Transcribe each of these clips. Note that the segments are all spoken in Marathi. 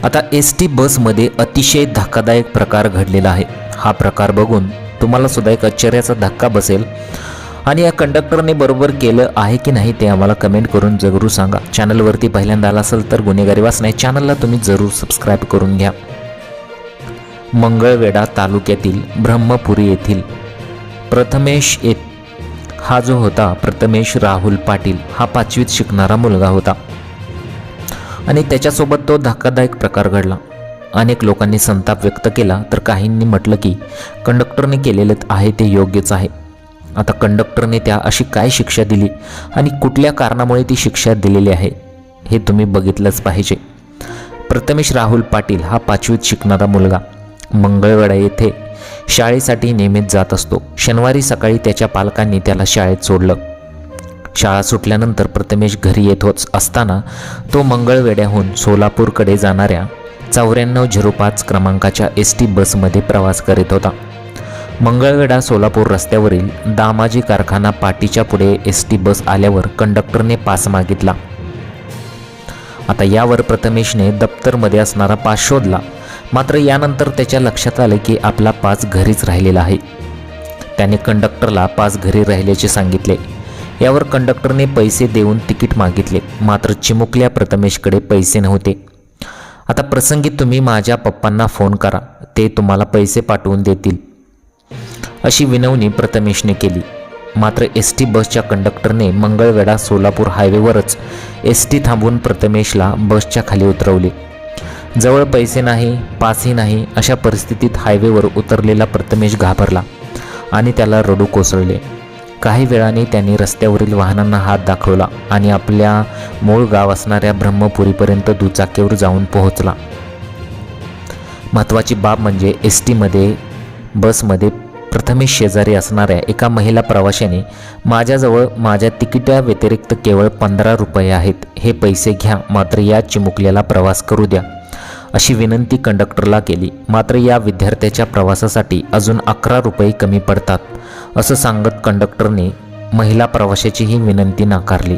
आता एस-टी बसमध्ये अतिशय धक्कादायक प्रकार घडलेला आहे। हा प्रकार बघून तुम्हाला सुद्धा एक आश्चर्याचा धक्का बसेल आणि या कंडक्टरने बरोबर केलं आहे की नाही ते आम्हाला कमेंट करून जरूर सांगा। चॅनलवरती पहिल्यांदा आला असेल तर गुन्हेगारी वाचना या चॅनलला तुम्ही जरूर सबस्क्राईब करून घ्या। मंगळवेढा तालुक्यातील ब्रह्मपुरी येथील प्रथमेश हा जो होता प्रथमेश राहुल पाटील हा 5वीत शिकणारा मुलगा होता आणि त्याच्यासोबत तो धक्कादायक प्रकार घडला। अनेक लोकांनी संताप व्यक्त केला तर काहींनी म्हटलं की कंडक्टरने केलेलं आहे ते योग्यच आहे। आता कंडक्टरने त्या अशी काय शिक्षा दिली आणि कुठल्या कारणामुळे ती शिक्षा दिलेली आहे हे तुम्ही बघितलंच पाहिजे। प्रथमेश राहुल पाटील हा 5वीत शिकणारा मुलगा मंगळवेढा येथे शाळेसाठी नियमित जात असतो। शनिवारी सकाळी त्याच्या पालकांनी त्याला शाळेत सोडलं। शाळा सुटल्यानंतर प्रथमेश घरी येत असताना तो मंगळवेढ्याहून सोलापूरकडे जाणाऱ्या 9405 क्रमांकाच्या एस-टी बसमध्ये प्रवास करीत होता। मंगळवेढा सोलापूर रस्त्यावरील दामाजी कारखाना पाटीच्या पुढे एस-टी बस आल्यावर कंडक्टरने पास मागितला। आता यावर प्रथमेशने दप्तरमध्ये असणारा पास शोधला, मात्र यानंतर त्याच्या लक्षात आले की आपला पास घरीच राहिलेला आहे। त्याने कंडक्टरला पास घरी राहिल्याचे सांगितले। यावर कंडक्टरने पैसे देऊन तिकीट मागितले, मात्र चिमुकल्या प्रथमेशकडे पैसे नव्हते। आता प्रसंगी तुम्ही माझ्या पप्पांना फोन करा, ते तुम्हाला पैसे पाठवून देतील अशी विनवणी प्रथमेशने केली। मात्र एस-टी बसच्या कंडक्टरने मंगळवेढा सोलापूर हायवेवरच एस-टी थांबवून प्रथमेशला बसच्या खाली उतरवले। जवळ पैसे नाही, पासही नाही, अशा परिस्थितीत हायवेवर उतरलेला प्रथमेश घाबरला आणि त्याला रडू कोसळले। काही वेळाने त्यांनी रस्त्यावरील वाहनांना हात दाखवला आणि आपल्या मूळ गाव असणाऱ्या ब्रह्मपुरीपर्यंत दुचाकीवर जाऊन पोहोचला। महत्त्वाची बाब म्हणजे एस-टी बसमध्ये प्रथमेश शेजारी असणाऱ्या एका महिला प्रवाशाने माझ्याजवळ माझ्या तिकिटा व्यतिरिक्त केवळ 15 रुपये आहेत, हे पैसे घ्या, मात्र या चिमुकल्याला प्रवास करू द्या अशी विनंती कंडक्टरला केली। मात्र या विद्यार्थ्याच्या प्रवासासाठी अजून 11 रुपये कमी पडतात असं सांगत कंडक्टरने महिला प्रवाशाची ही विनंती नाकारली।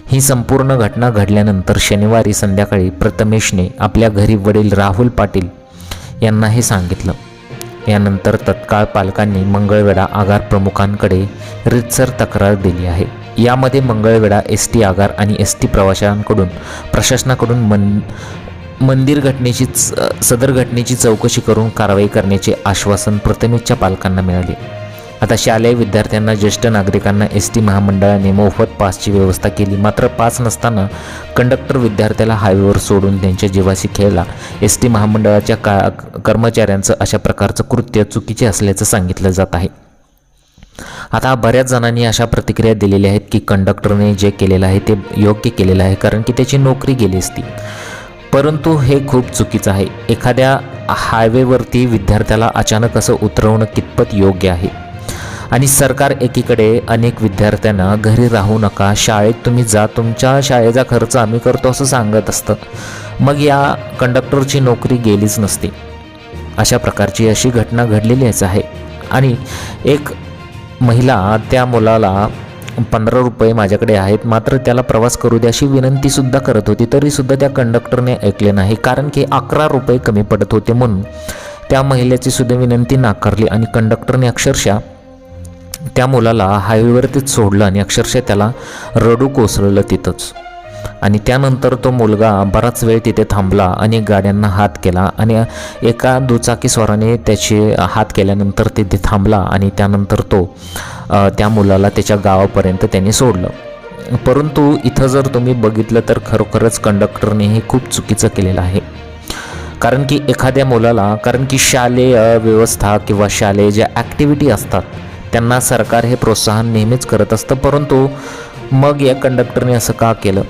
ही संपूर्ण घटना घडल्यानंतर शनिवारी संध्याकाळी प्रथमेशने आपल्या घरी वडील राहुल पाटील यांना हे सांगितलं। यानंतर तत्काळ पालकांनी मंगळवेढा आगार प्रमुखांकडे रीतसर तक्रार दिली आहे। यामध्ये मंगळवेढा एस-टी आगार आणि एस-टी प्रवाशांकडून प्रशासनाकडून सदर घटनेची चौकशी करून कारवाई करण्याचे आश्वासन प्रथमेशच्या पालकांना मिळाले। आता शालेय विद्यार्थ्यांना, ज्येष्ठ नागरिकांना एस-टी महामंडळाने मोफत पासची व्यवस्था केली, मात्र पास नसताना कंडक्टर विद्यार्थ्याला हायवेवर सोडून त्यांच्या जीवाशी खेळला। एस-टी महामंडळाच्या कर्मचाऱ्यांचं अशा प्रकारचं कृत्य चुकीचे असल्याचं सांगितलं जात आहे। आता बऱ्याच जणांनी अशा प्रतिक्रिया दिलेल्या आहेत की कंडक्टरने जे केलेलं आहे ते योग्य केलेलं आहे, कारण की त्याची नोकरी गेली असती, परंतु हे खूप चुकीचं आहे। एखाद्या हायवेवरती विद्यार्थ्याला अचानक असं उतरवणं कितपत योग्य आहे? आणि सरकार एकीकडे अनेक विद्यार्थ्यांना घरी राहू नका, शाळेत तुम्ही जा, तुमच्या शाळेचा खर्च आम्ही करतो असं सांगत असतं, मग या कंडक्टरची नोकरी गेलीच नसती। अशा प्रकारची अशी घटना घडलेलीच आहे। आणि एक महिला त्या मुलाला 15 रुपये माझ्याकडे आहेत, मात्र त्याला प्रवास करू द्या अशी विनंतीसुद्धा करत होती, तरीसुद्धा त्या कंडक्टरने ऐकले नाही, कारण की 11 रुपये कमी पडत होते म्हणून त्या महिलेची सुद्धा विनंती नाकारली आणि कंडक्टरने अक्षरशः त्या मुलाला हायवेवरतीच सोडलं आणि अक्षरशः त्याला रडू कोसळलं तिथंच। आणि त्यानंतर तो मुलगा बराच वेळ तिथे थांबला आणि गाड्यांना हात केला आणि एका दुचाकीस्वाराने त्याचे हात केल्यानंतर तिथे थांबला आणि त्यानंतर तो त्या मुलाला त्याच्या गावापर्यंत त्याने सोडलं। परंतु इथं जर तुम्ही बघितलं तर खरोखरच कंडक्टरने हे खूप चुकीचं केलेलं आहे, कारण की एखाद्या मुलाला, कारण की शालेय व्यवस्था किंवा शालेय ज्या ॲक्टिव्हिटी असतात त्यांना सरकार हे प्रोत्साहन नेहमीच करत असतं, परंतु मग या कंडक्टरने असं का केलं?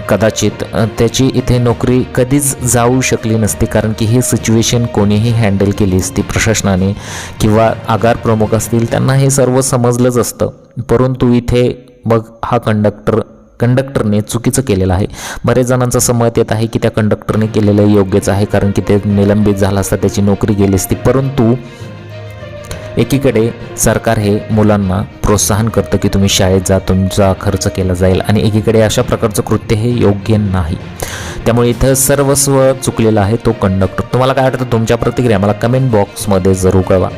कदाचित त्याची इथे नोकरी कधीच जाऊ शकली नसती, कारण की ही सिच्युएशन कोणीही हँडल केली असती प्रशासनाने किंवा आगार प्रमुख असतील, त्यांना हे सर्व समजलंच असतं, परंतु इथे मग हा कंडक्टरने चुकीचं केलेलं आहे। बरेच जणांचं असं मत येत आहे की त्या कंडक्टरने केलेलं योग्यच आहे, कारण की ते निलंबित झाला असता, त्याची नोकरी गेली असती, परंतु एकीकडे सरकार हे मुलांना प्रोत्साहन करतं की तुम्ही शाळेत जा, तुमचा खर्च केला जाईल, आणि एकीकडे अशा प्रकारचं कृत्य हे योग्य नाही। त्यामुळे इथं सर्वस्व चुकलेला आहे तो कंडक्टर. तुम्हाला काय वाटतं? तुमच्या प्रतिक्रिया मला कमेंट बॉक्समध्ये जरूर कळवा.